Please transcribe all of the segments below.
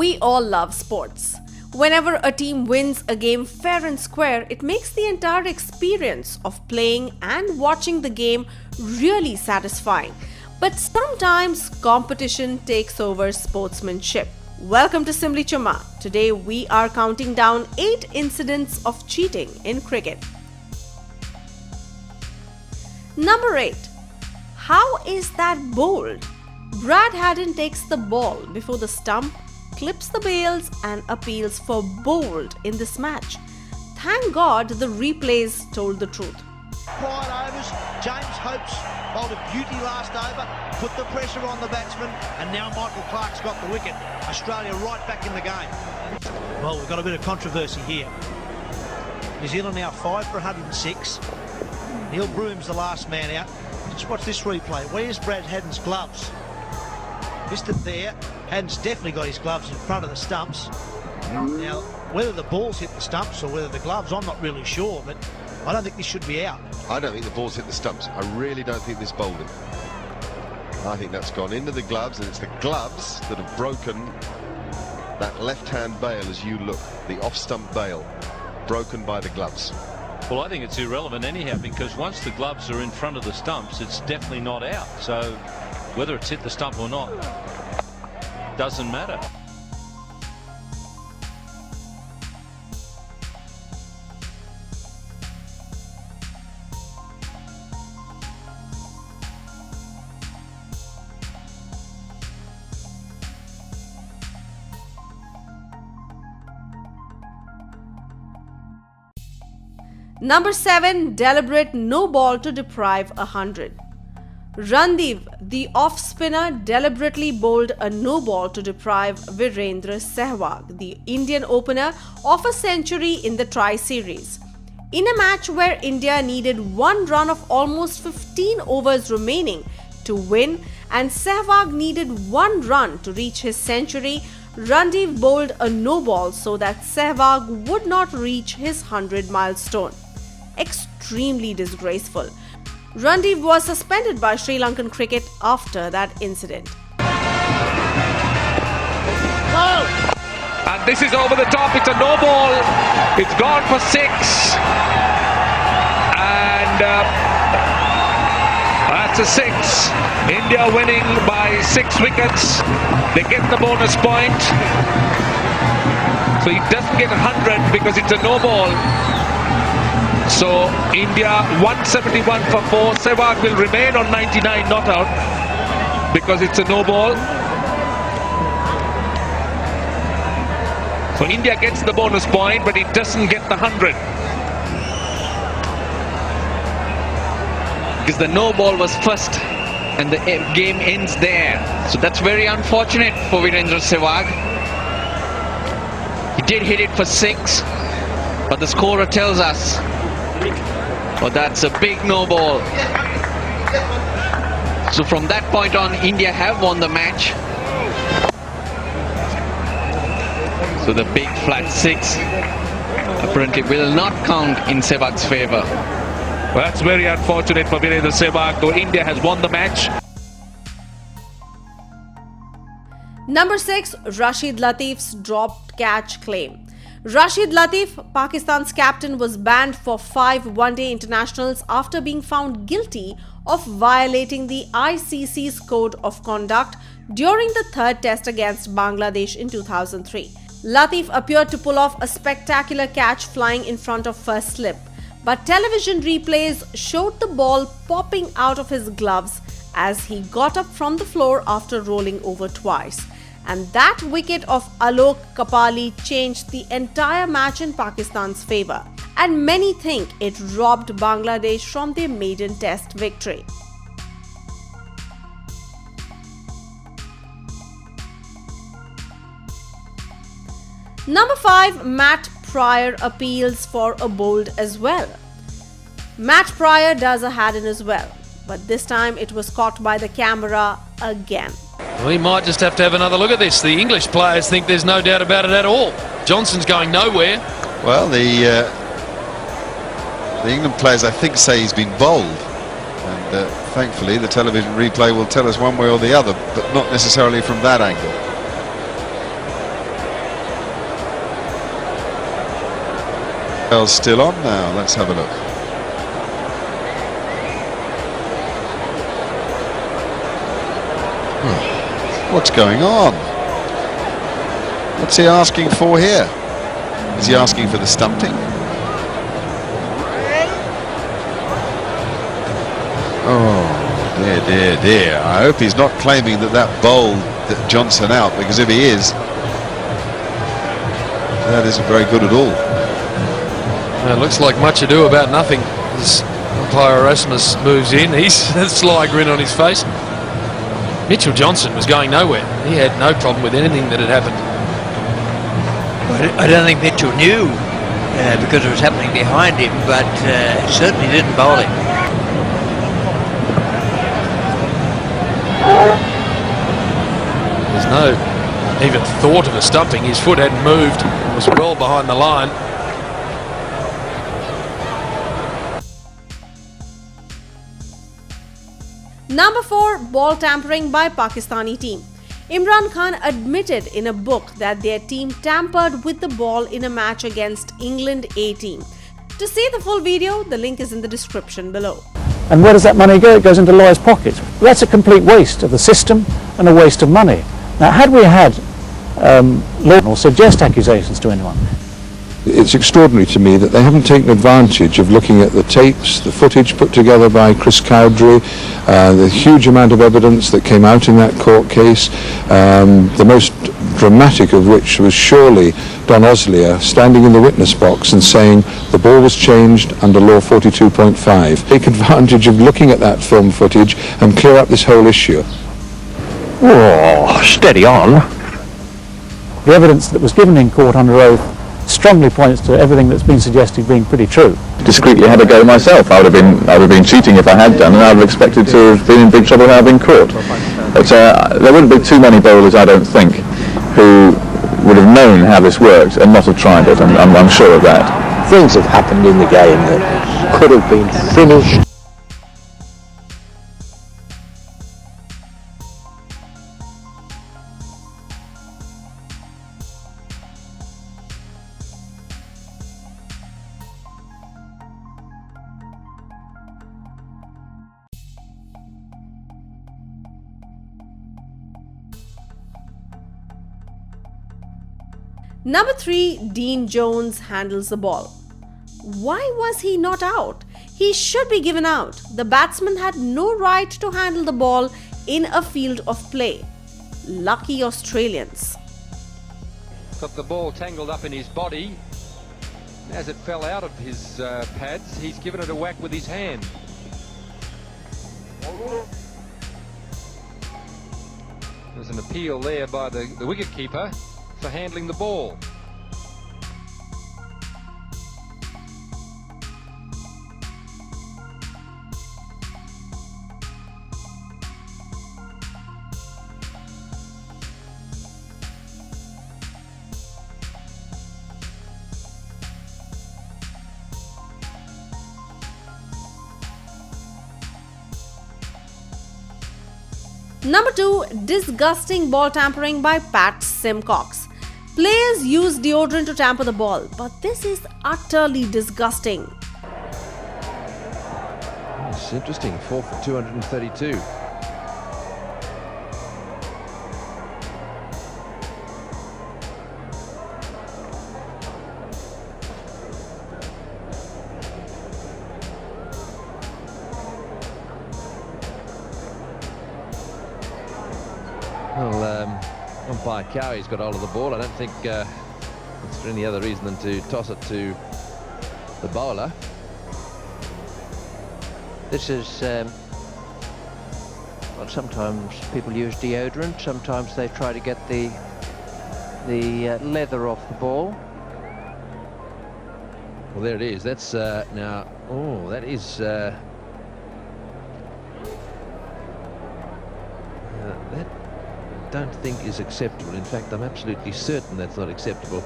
We all love sports. Whenever a team wins a game fair and square, it makes the entire experience of playing and watching the game really satisfying. But sometimes competition takes over sportsmanship. Welcome to Simbly Chumma. Today we are counting down 8 incidents of cheating in cricket. Number 8. How is that bowled? Brad Haddin takes the ball before the stump, clips the bails and appeals for bowled in this match. Thank God the replays told the truth. Quiet overs, James Hope's bowled a beauty last over, put the pressure on the batsman, and now Michael Clarke's got the wicket. Australia right back in the game. Well, we've got a bit of controversy here. New Zealand now 5 for 106. Neil Broom's the last man out. Just watch this replay. Where's Brad Haddin's gloves? Missed it there. Haddin's definitely got his gloves in front of the stumps. Now, whether the ball's hit the stumps or whether the gloves, I'm not really sure, but I don't think this should be out. I don't think the ball's hit the stumps. I really don't think this bowled it. I think that's gone into the gloves, and it's the gloves that have broken that left-hand bail as you look. The off-stump bail broken by the gloves. Well, I think it's irrelevant anyhow, because once the gloves are in front of the stumps, it's definitely not out. So whether it's hit the stump or not doesn't matter. Number 7. Deliberate no ball to deprive 100. Randeep, the off-spinner, deliberately bowled a no ball to deprive Virendra Sehwag, the Indian opener, of a century in the Tri-Series. In a match where India needed 1 run of almost 15 overs remaining to win and Sehwag needed 1 run to reach his century, Randeep bowled a no ball so that Sehwag would not reach his 100 milestone. Extremely disgraceful. Randeep was suspended by Sri Lankan cricket after that incident. And this is over the top. It's a no ball. It's gone for 6. And that's a 6. India winning by 6 wickets. They get the bonus point. So he doesn't get 100 because it's a no ball. So India 171 for 4. Sehwag will remain on 99 not out because it's a no ball. So India gets the bonus point, but it doesn't get the 100. Because the no ball was first and the game ends there. So that's very unfortunate for Virendra Sehwag. He did hit it for 6, but the scorer tells us, well, that's a big no ball. So from that point on, India have won the match. So the big flat 6 apparently will not count in Sehwag's favour. Well, that's very unfortunate for Virendra Sehwag, though India has won the match. Number 6. Rashid Latif's dropped catch claim. Rashid Latif, Pakistan's captain, was banned for 5 one-day internationals after being found guilty of violating the ICC's Code of Conduct during the 3rd test against Bangladesh in 2003. Latif appeared to pull off a spectacular catch flying in front of first slip, but television replays showed the ball popping out of his gloves as he got up from the floor after rolling over twice. And that wicket of Alok Kapali changed the entire match in Pakistan's favour, and many think it robbed Bangladesh from their maiden test victory. Number 5. Matt Pryor appeals for a bowled as well. Matt Pryor does a Haddin as well, but this time it was caught by the camera again. We might just have to have another look at this. The English players think there's no doubt about it at all. Johnson's going nowhere. Well, the England players, I think, say he's been bowled. And thankfully, the television replay will tell us one way or the other, but not necessarily from that angle. Bell's still on now. Let's have a look. What's going on? What's he asking for here? Is he asking for the stumping? Oh dear, dear, dear. I hope he's not claiming that bowled Johnson out, because if he is, that isn't very good at all. It looks like much ado about nothing. As umpire Erasmus moves in, he's a sly grin on his face. Mitchell Johnson was going nowhere. He had no problem with anything that had happened. I don't think Mitchell knew because it was happening behind him, but certainly didn't bowl him. There's no even thought of a stumping. His foot hadn't moved. It was well behind the line. Number 4, ball tampering by Pakistani team. Imran Khan admitted in a book that their team tampered with the ball in a match against England A team. To see the full video, the link is in the description below. And where does that money go? It goes into lawyers' pockets. That's a complete waste of the system and a waste of money. Now, had we had law or suggest accusations to anyone, it's extraordinary to me that they haven't taken advantage of looking at the tapes, the footage put together by Chris Cowdrey, the huge amount of evidence that came out in that court case, the most dramatic of which was surely Don Oslier standing in the witness box and saying the ball was changed under law 42.5. Take advantage of looking at that film footage and clear up this whole issue. oh, steady on. The evidence that was given in court under oath strongly points to everything that's been suggested being pretty true. Discreetly had a go myself. I would have been cheating if I had done, and I would have expected to have been in big trouble had I been caught. But there wouldn't be too many bowlers, I don't think, who would have known how this worked and not have tried it. I'm sure of that. Things have happened in the game that could have been finished. Number 3, Dean Jones handles the ball. Why was he not out? He should be given out. The batsman had no right to handle the ball in a field of play. Lucky Australians. Got the ball tangled up in his body. As it fell out of his pads, he's given it a whack with his hand. There's an appeal there by the wicketkeeper for handling the ball. Number 2, disgusting ball tampering by Pat Symcox. Players use deodorant to tamper the ball, but this is utterly disgusting. It's interesting, 4 for 232. Well, umpire Cowie's got hold of the ball. I don't think it's for any other reason than to toss it to the bowler. This is, well, sometimes people use deodorant, sometimes they try to get the leather off the ball. Well, there it is. That's now, oh, that is that I don't think is acceptable. In fact, I'm absolutely certain that's not acceptable.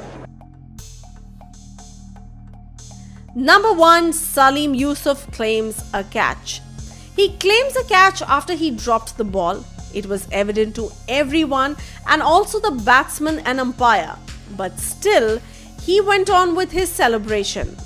Number 1, Saleem Yousuf claims a catch. He claims a catch after he dropped the ball. It was evident to everyone and also the batsman and umpire. But still, he went on with his celebration.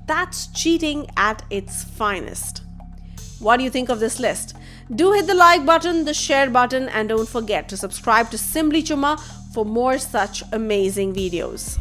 That's cheating at its finest. What do you think of this list? Do hit the like button, the share button, and don't forget to subscribe to Simbly Chumma for more such amazing videos.